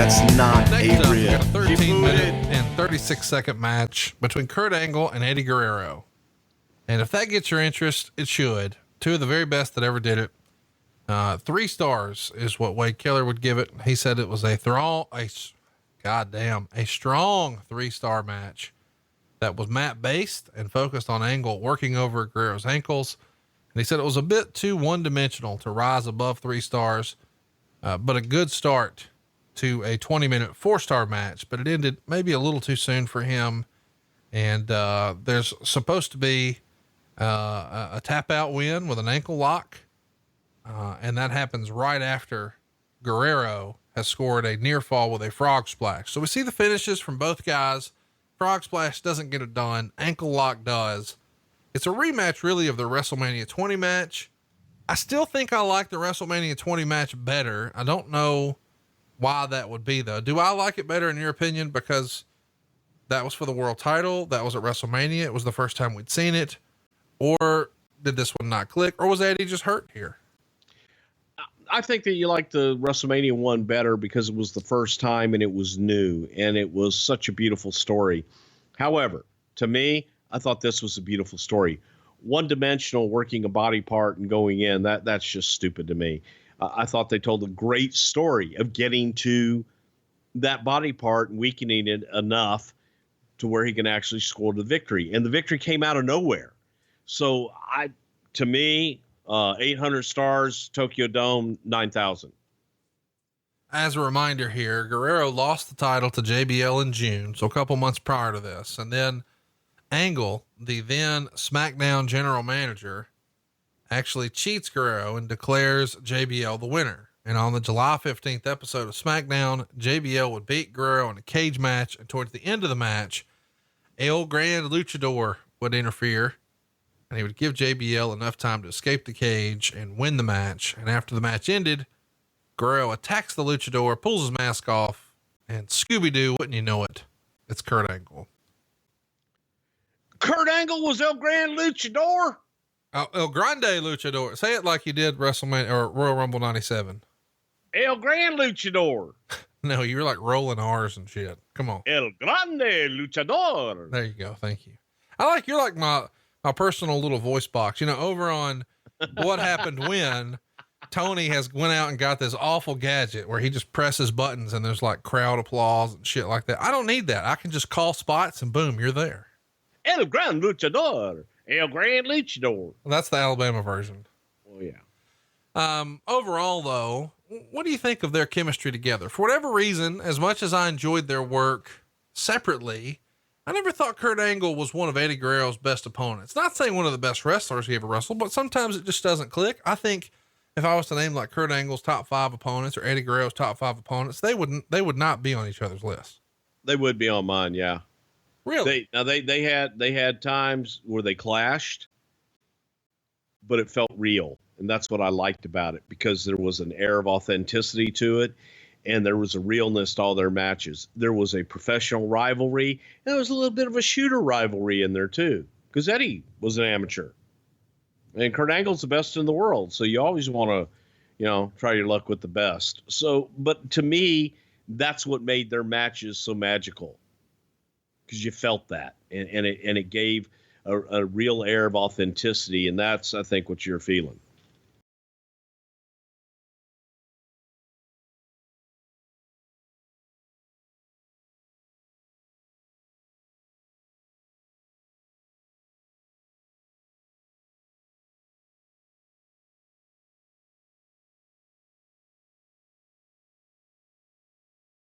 That's not Next up, we real. got a 13-minute and 36-second match between Kurt Angle and Eddie Guerrero. And if that gets your interest, it should. Two of the very best that ever did it. 3 stars is what Wade Keller would give it. He said it was a strong 3-star match that was mat-based and focused on Angle working over Guerrero's ankles. And he said it was a bit too one-dimensional to rise above 3 stars, but a good start to a 20-minute 4-star match, but it ended maybe a little too soon for him. And there's supposed to be a tap out win with an ankle lock. And that happens right after Guerrero has scored a near fall with a frog splash. So we see the finishes from both guys. Frog splash doesn't get it done. Ankle lock does. It's a rematch really of the WrestleMania 20 match. I still think I like the WrestleMania 20 match better. I don't know why that would be though. Do I like it better in your opinion? Because that was for the world title. That was at WrestleMania. It was the first time we'd seen it. Or did this one not click? Or was Eddie just hurt here? I think that you like the WrestleMania one better because it was the first time and it was new and it was such a beautiful story. However, to me, I thought this was a beautiful story. One-dimensional working a body part and going in, that's just stupid to me. I thought they told a great story of getting to that body part and weakening it enough to where he can actually score the victory. And the victory came out of nowhere. So to me, 800 stars, Tokyo Dome, 9,000. As a reminder here, Guerrero lost the title to JBL in June. So a couple months prior to this. And then Angle, the then SmackDown general manager, actually cheats Guerrero and declares JBL the winner. And on the July 15th episode of SmackDown, JBL would beat Guerrero in a cage match. And towards the end of the match, El Gran Luchador would interfere and he would give JBL enough time to escape the cage and win the match. And after the match ended, Guerrero attacks the Luchador, pulls his mask off, and Scooby-Doo, wouldn't you know it? It's Kurt Angle. Kurt Angle was El Gran Luchador? El Grande Luchador. Say it like you did WrestleMania or Royal Rumble 97. El Gran Luchador. No, you're like rolling R's and shit. Come on. El Grande Luchador. There you go. Thank you. You're like my personal little voice box, over on What Happened When Tony has went out and got this awful gadget where he just presses buttons and there's like crowd applause and shit like that. I don't need that. I can just call spots and boom, you're there. El Gran Luchador. El Gran Luchador. Well, that's the Alabama version. Oh yeah. Overall though, what do you think of their chemistry together? For whatever reason, as much as I enjoyed their work separately, I never thought Kurt Angle was one of Eddie Guerrero's best opponents. Not saying one of the best wrestlers he ever wrestled, but sometimes it just doesn't click. I think if I was to name like Kurt Angle's top 5 opponents or Eddie Guerrero's top 5 opponents, they would not be on each other's list. They would be on mine. Yeah. Really? They had times where they clashed, but it felt real. And that's what I liked about it because there was an air of authenticity to it. And there was a realness to all their matches. There was a professional rivalry and there was a little bit of a shooter rivalry in there too. Cause Eddie was an amateur and Kurt Angle's the best in the world. So you always want to, try your luck with the best. So, but to me, that's what made their matches so magical. Cause you felt that and it gave a real air of authenticity. And that's, I think, what you're feeling.